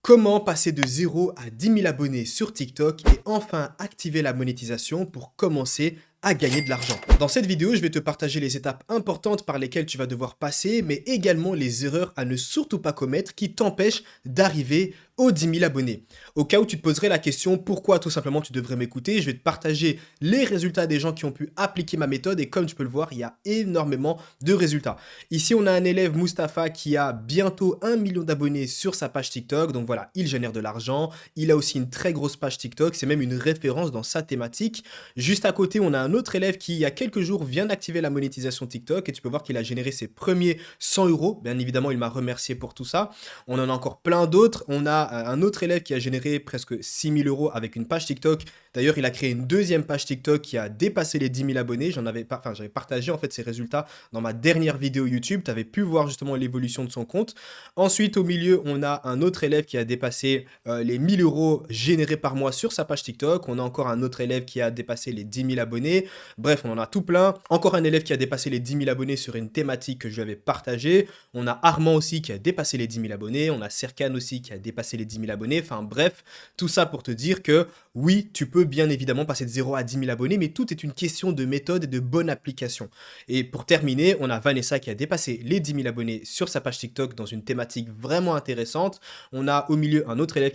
Comment passer de 0 à 10 000 abonnés sur TikTok et enfin activer la monétisation pour commencer à gagner de l'argent. Dans cette vidéo, je vais te partager les étapes importantes par lesquelles tu vas devoir passer, mais également les erreurs à ne surtout pas commettre qui t'empêchent d'arriver aux 10 000 abonnés. Au cas où tu te poserais la question pourquoi tout simplement tu devrais m'écouter, je vais te partager les résultats des gens qui ont pu appliquer ma méthode et comme tu peux le voir, il y a énormément de résultats. Ici, on a un élève, Mustapha, qui a bientôt 1 million d'abonnés sur sa page TikTok. Donc voilà, il génère de l'argent. Il a aussi une très grosse page TikTok. C'est même une référence dans sa thématique. Juste à côté, on a un autre élève qui, il y a quelques jours, vient d'activer la monétisation TikTok. Et tu peux voir qu'il a généré ses premiers 100 euros. Bien évidemment, il m'a remercié pour tout ça. On en a encore plein d'autres. On a un autre élève qui a généré presque 6 000 euros avec une page TikTok. D'ailleurs, il a créé une deuxième page TikTok qui a dépassé les 10 000 abonnés. J'avais partagé en fait ses résultats dans ma dernière vidéo YouTube. Tu avais pu voir justement l'évolution de son compte. Ensuite, au milieu, on a un autre élève qui a dépassé les 1 000 euros générés par mois sur sa page TikTok. On a encore un autre élève qui a dépassé les 10 000 abonnés. Bref, on en a tout plein. Encore un élève qui a dépassé les 10 000 abonnés sur une thématique que je lui avais partagée. On a Armand aussi qui a dépassé les 10 000 abonnés. On a Serkan aussi qui a dépassé les 10 000 abonnés. Enfin bref, tout ça pour te dire que oui, tu peux bien évidemment passer de 0 à 10 000 abonnés, mais tout est une question de méthode et de bonne application. Et pour terminer, on a Vanessa qui a dépassé les 10 000 abonnés sur sa page TikTok dans une thématique vraiment intéressante. On a au milieu un autre élève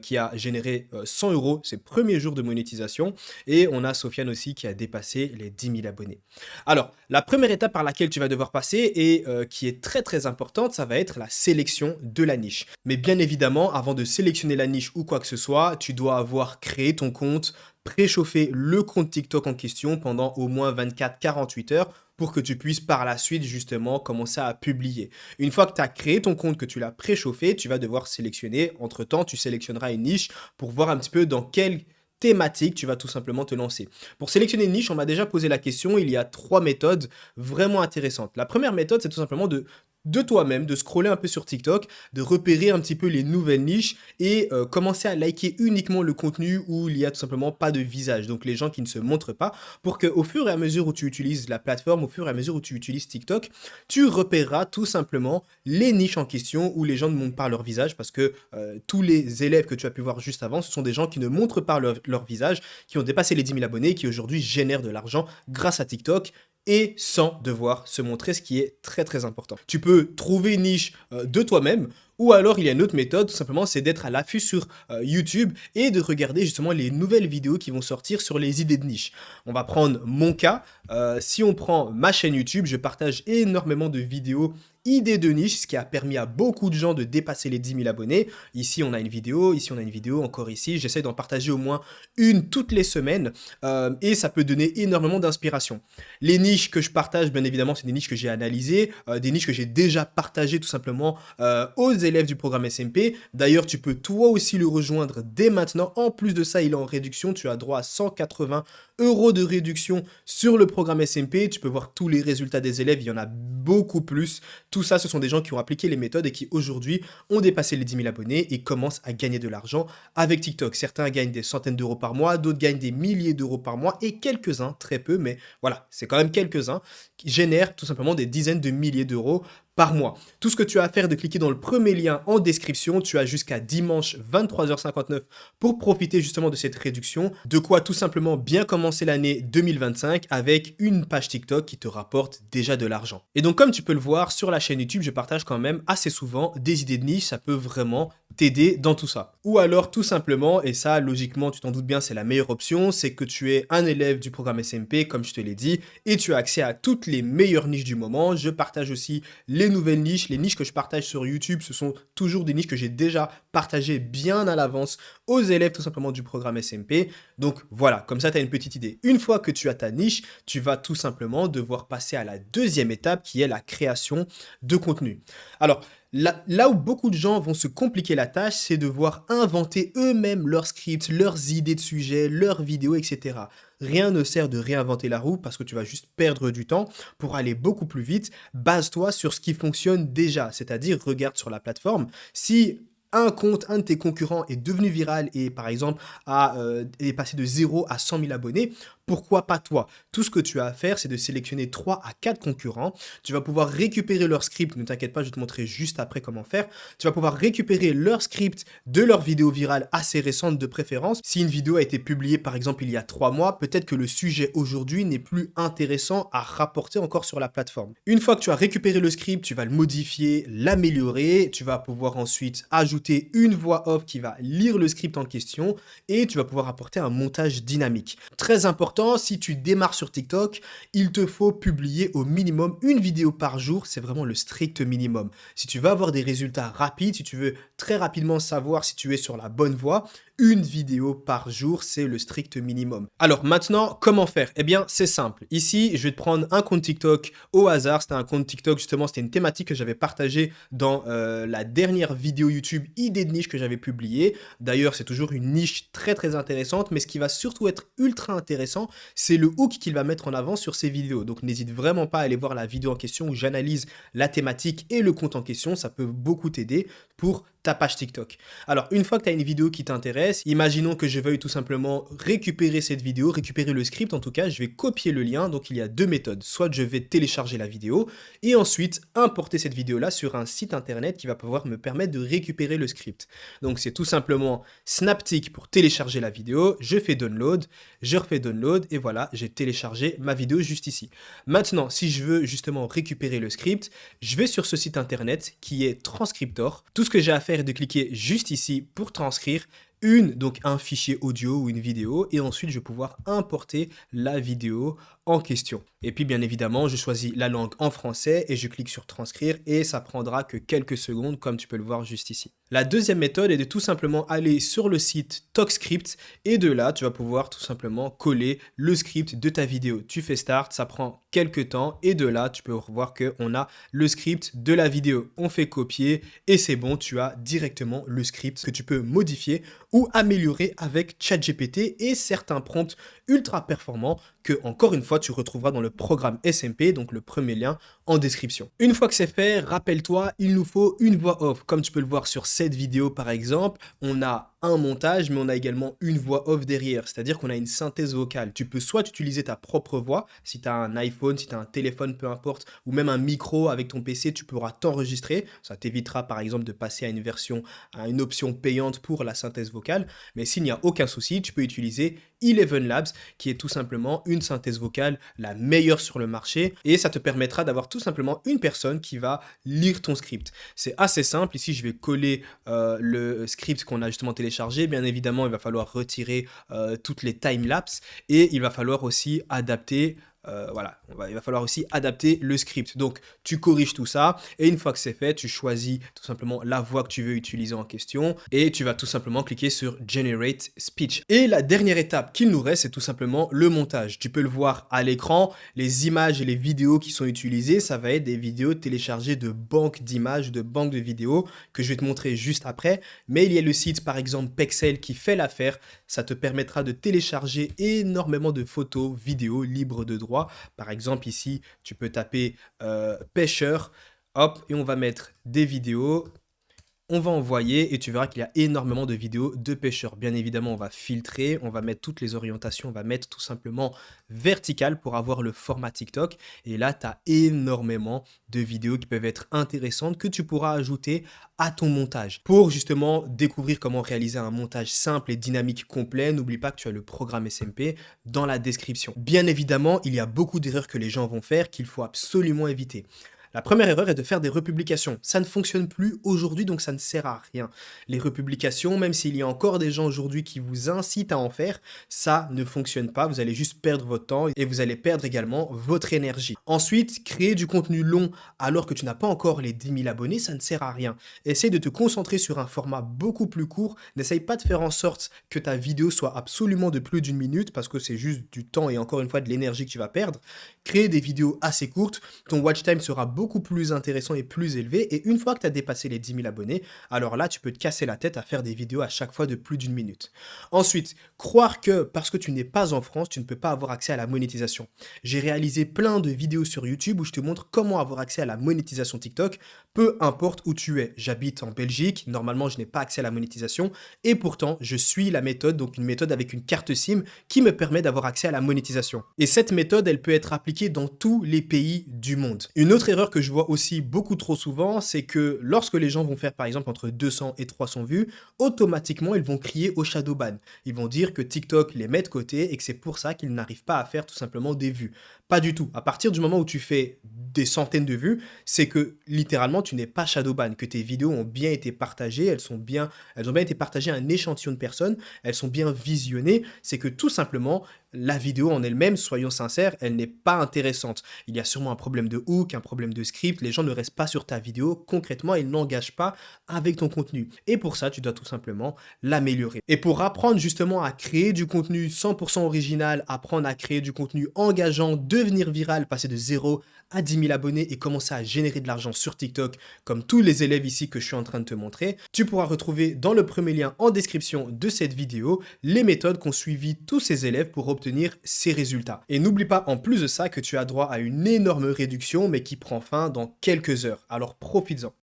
qui a généré 100 euros ses premiers jours de monétisation. Et on a Sofiane aussi qui a dépassé les 10 000 abonnés. Alors, la première étape par laquelle tu vas devoir passer et qui est très très importante, ça va être la sélection de la niche. Mais bien évidemment, avant de sélectionner la niche ou quoi que ce soit, tu dois avoir créé ton compte, préchauffer le compte TikTok en question pendant au moins 24-48 heures pour que tu puisses par la suite justement commencer à publier. Une fois que tu as créé ton compte, que tu l'as préchauffé, tu vas devoir sélectionner. Entre-temps, tu sélectionneras une niche pour voir un petit peu dans quelle thématique tu vas tout simplement te lancer. Pour sélectionner une niche, on m'a déjà posé la question, il y a 3 méthodes vraiment intéressantes. La première méthode, c'est tout simplement de toi-même, de scroller un peu sur TikTok, de repérer un petit peu les nouvelles niches et commencer à liker uniquement le contenu où il y a tout simplement pas de visage, donc les gens qui ne se montrent pas, pour qu'au fur et à mesure où tu utilises la plateforme, au fur et à mesure où tu utilises TikTok, tu repéreras tout simplement les niches en question où les gens ne montrent pas leur visage, parce que tous les élèves que tu as pu voir juste avant, ce sont des gens qui ne montrent pas leur visage, qui ont dépassé les 10 000 abonnés, qui aujourd'hui génèrent de l'argent grâce à TikTok, et sans devoir se montrer, ce qui est très très important. Tu peux trouver une niche de toi-même, ou alors il y a une autre méthode, tout simplement, c'est d'être à l'affût sur YouTube et de regarder justement les nouvelles vidéos qui vont sortir sur les idées de niche. On va prendre mon cas, si on prend ma chaîne YouTube, je partage énormément de vidéos idées de niche, ce qui a permis à beaucoup de gens de dépasser les 10 000 abonnés. Ici, on a une vidéo, ici, on a une vidéo, encore ici. J'essaie d'en partager au moins une toutes les semaines et ça peut donner énormément d'inspiration. Les niches que je partage, bien évidemment, c'est des niches que j'ai analysées, des niches que j'ai déjà partagées tout simplement aux élèves du programme SMP. D'ailleurs, tu peux toi aussi le rejoindre dès maintenant. En plus de ça, il est en réduction. Tu as droit à 180 euros de réduction sur le programme SMP. Tu peux voir tous les résultats des élèves. Il y en a beaucoup plus. Tout ça, ce sont des gens qui ont appliqué les méthodes et qui aujourd'hui ont dépassé les 10 000 abonnés et commencent à gagner de l'argent avec TikTok. Certains gagnent des centaines d'euros par mois, d'autres gagnent des milliers d'euros par mois et quelques-uns, très peu, mais voilà, c'est quand même quelques-uns, qui génèrent tout simplement des dizaines de milliers d'euros par mois. Tout ce que tu as à faire, de cliquer dans le premier lien en description. Tu as jusqu'à dimanche 23h59 pour profiter justement de cette réduction. De quoi tout simplement bien commencer l'année 2025 avec une page TikTok qui te rapporte déjà de l'argent. Et donc comme tu peux le voir sur la chaîne YouTube, je partage quand même assez souvent des idées de niche. Ça peut vraiment t'aider dans tout ça. Ou alors tout simplement, et ça logiquement tu t'en doutes bien, c'est la meilleure option, c'est que tu es un élève du programme SMP comme je te l'ai dit et tu as accès à toutes les meilleures niches du moment. Je partage aussi les nouvelles niches. Les niches que je partage sur YouTube, ce sont toujours des niches que j'ai déjà partagées bien à l'avance aux élèves tout simplement du programme SMP. Donc voilà, comme ça tu as une petite idée. Une fois que tu as ta niche, tu vas tout simplement devoir passer à la deuxième étape qui est la création de contenu. Alors, là où beaucoup de gens vont se compliquer la tâche, c'est de devoir inventer eux-mêmes leurs scripts, leurs idées de sujets, leurs vidéos, etc. Rien ne sert de réinventer la roue parce que tu vas juste perdre du temps. Pour aller beaucoup plus vite, base-toi sur ce qui fonctionne déjà, c'est-à-dire regarde sur la plateforme. Si un compte, un de tes concurrents est devenu viral et par exemple est passé de 0 à 100 000 abonnés, pourquoi pas toi? Tout ce que tu as à faire, c'est de sélectionner 3 à 4 concurrents. Tu vas pouvoir récupérer leur script, ne t'inquiète pas, je vais te montrer juste après comment faire. Tu vas pouvoir récupérer leur script de leur vidéo virale assez récente de préférence. Si une vidéo a été publiée par exemple il y a 3 mois, peut-être que le sujet aujourd'hui n'est plus intéressant à rapporter encore sur la plateforme. Une fois que tu as récupéré le script, tu vas le modifier, l'améliorer, tu vas pouvoir ensuite ajouter une voix off qui va lire le script en question et tu vas pouvoir apporter un montage dynamique. Très important, si tu démarres sur TikTok, il te faut publier au minimum une vidéo par jour, c'est vraiment le strict minimum. Si tu veux avoir des résultats rapides, si tu veux très rapidement savoir si tu es sur la bonne voie, une vidéo par jour, c'est le strict minimum. Alors maintenant, comment faire? Eh bien, c'est simple. Ici, je vais te prendre un compte TikTok au hasard. C'était un compte TikTok, justement, c'était une thématique que j'avais partagée dans la dernière vidéo YouTube idée de niche que j'avais publiée. D'ailleurs, c'est toujours une niche très très intéressante, mais ce qui va surtout être ultra intéressant, c'est le hook qu'il va mettre en avant sur ces vidéos. Donc n'hésite vraiment pas à aller voir la vidéo en question où j'analyse la thématique et le compte en question. Ça peut beaucoup t'aider pour ta page TikTok. Alors, une fois que tu as une vidéo qui t'intéresse, imaginons que je veuille tout simplement récupérer cette vidéo, récupérer le script en tout cas, je vais copier le lien. Donc, il y a deux méthodes. Soit je vais télécharger la vidéo et ensuite importer cette vidéo-là sur un site internet qui va pouvoir me permettre de récupérer le script. Donc, c'est tout simplement Snaptik pour télécharger la vidéo. Je fais download, je refais download et voilà, j'ai téléchargé ma vidéo juste ici. Maintenant, si je veux justement récupérer le script, je vais sur ce site internet qui est Transcriptor. Tout ce que j'ai à faire est de cliquer juste ici pour transcrire donc un fichier audio ou une vidéo et ensuite je vais pouvoir importer la vidéo en question. Et puis bien évidemment, je choisis la langue en français et je clique sur transcrire et ça prendra que quelques secondes comme tu peux le voir juste ici. La deuxième méthode est de tout simplement aller sur le site TalkScript et de là, tu vas pouvoir tout simplement coller le script de ta vidéo. Tu fais start, ça prend quelques temps et de là, tu peux voir qu'on a le script de la vidéo. On fait copier et c'est bon, tu as directement le script que tu peux modifier ou améliorer avec ChatGPT et certains prompts ultra performants que, encore une fois, tu retrouveras dans le programme SMP, donc le premier lien en description. Une fois que c'est fait, rappelle-toi, il nous faut une voix off. Comme tu peux le voir sur cette vidéo par exemple, on a un montage, mais on a également une voix off derrière, c'est-à-dire qu'on a une synthèse vocale. Tu peux soit utiliser ta propre voix, si tu as un iPhone, si tu as un téléphone, peu importe, ou même un micro avec ton PC, tu pourras t'enregistrer. Ça t'évitera par exemple de passer à une option payante pour la synthèse vocale. Mais s'il n'y a aucun souci, tu peux utiliser Eleven Labs, qui est tout simplement une synthèse vocale la meilleure sur le marché, et ça te permettra d'avoir tout simplement une personne qui va lire ton script. C'est assez simple. Ici, je vais coller le script qu'on a justement téléchargé. Bien évidemment, il va falloir retirer toutes les time-lapse et il va falloir aussi adapter il va falloir aussi adapter le script. Donc, tu corriges tout ça et une fois que c'est fait, tu choisis tout simplement la voix que tu veux utiliser en question et tu vas tout simplement cliquer sur Generate Speech. Et la dernière étape qu'il nous reste, c'est tout simplement le montage. Tu peux le voir à l'écran, les images et les vidéos qui sont utilisées, ça va être des vidéos téléchargées de banques d'images, de banques de vidéos que je vais te montrer juste après. Mais il y a le site par exemple Pexel qui fait l'affaire. Ça te permettra de télécharger énormément de photos, vidéos libres de droit. Par exemple, ici, tu peux taper pêcheur, hop, et on va mettre des vidéos. On va envoyer et tu verras qu'il y a énormément de vidéos de pêcheurs. Bien évidemment, on va filtrer, on va mettre toutes les orientations, on va mettre tout simplement vertical pour avoir le format TikTok. Et là, tu as énormément de vidéos qui peuvent être intéressantes que tu pourras ajouter à ton montage. Pour justement découvrir comment réaliser un montage simple et dynamique complet, n'oublie pas que tu as le programme SMP dans la description. Bien évidemment, il y a beaucoup d'erreurs que les gens vont faire qu'il faut absolument éviter. La première erreur est de faire des republications. Ça ne fonctionne plus aujourd'hui, donc ça ne sert à rien. Les republications, même s'il y a encore des gens aujourd'hui qui vous incitent à en faire, ça ne fonctionne pas. Vous allez juste perdre votre temps et vous allez perdre également votre énergie. Ensuite, créer du contenu long alors que tu n'as pas encore les 10 000 abonnés, ça ne sert à rien. Essaye de te concentrer sur un format beaucoup plus court. N'essaye pas de faire en sorte que ta vidéo soit absolument de plus d'une minute parce que c'est juste du temps et encore une fois de l'énergie que tu vas perdre. créer des vidéos assez courtes, ton watch time sera beaucoup plus intéressant et plus élevé. Et une fois que tu as dépassé les 10 000 abonnés, alors là, tu peux te casser la tête à faire des vidéos à chaque fois de plus d'une minute. Ensuite, croire que parce que tu n'es pas en France, tu ne peux pas avoir accès à la monétisation. J'ai réalisé plein de vidéos sur YouTube où je te montre comment avoir accès à la monétisation TikTok, peu importe où tu es. J'habite en Belgique, normalement je n'ai pas accès à la monétisation, et pourtant je suis la méthode, donc une méthode avec une carte SIM qui me permet d'avoir accès à la monétisation. Et cette méthode, elle peut être appliquée dans tous les pays du monde. Une autre erreur que je vois aussi beaucoup trop souvent, c'est que lorsque les gens vont faire par exemple entre 200 et 300 vues, automatiquement ils vont crier au shadow ban. Ils vont dire que TikTok les met de côté et que c'est pour ça qu'ils n'arrivent pas à faire tout simplement des vues. Pas du tout. À partir du moment où tu fais des centaines de vues, c'est que littéralement tu n'es pas shadowban, que tes vidéos ont bien été partagées, elles ont bien été partagées à un échantillon de personnes, elles sont bien visionnées, c'est que tout simplement la vidéo en elle-même, soyons sincères, elle n'est pas intéressante. Il y a sûrement un problème de hook, un problème de script, les gens ne restent pas sur ta vidéo, concrètement ils n'engagent pas avec ton contenu. Et pour ça, tu dois tout simplement l'améliorer. Et pour apprendre justement à créer du contenu 100% original, apprendre à créer du contenu engageant, devenir viral, passer de 0 à 10 000 abonnés et commencer à générer de l'argent sur TikTok, comme tous les élèves ici que je suis en train de te montrer, tu pourras retrouver dans le premier lien en description de cette vidéo les méthodes qu'ont suivi tous ces élèves pour obtenir ces résultats. Et n'oublie pas en plus de ça que tu as droit à une énorme réduction mais qui prend fin dans quelques heures. Alors profites-en.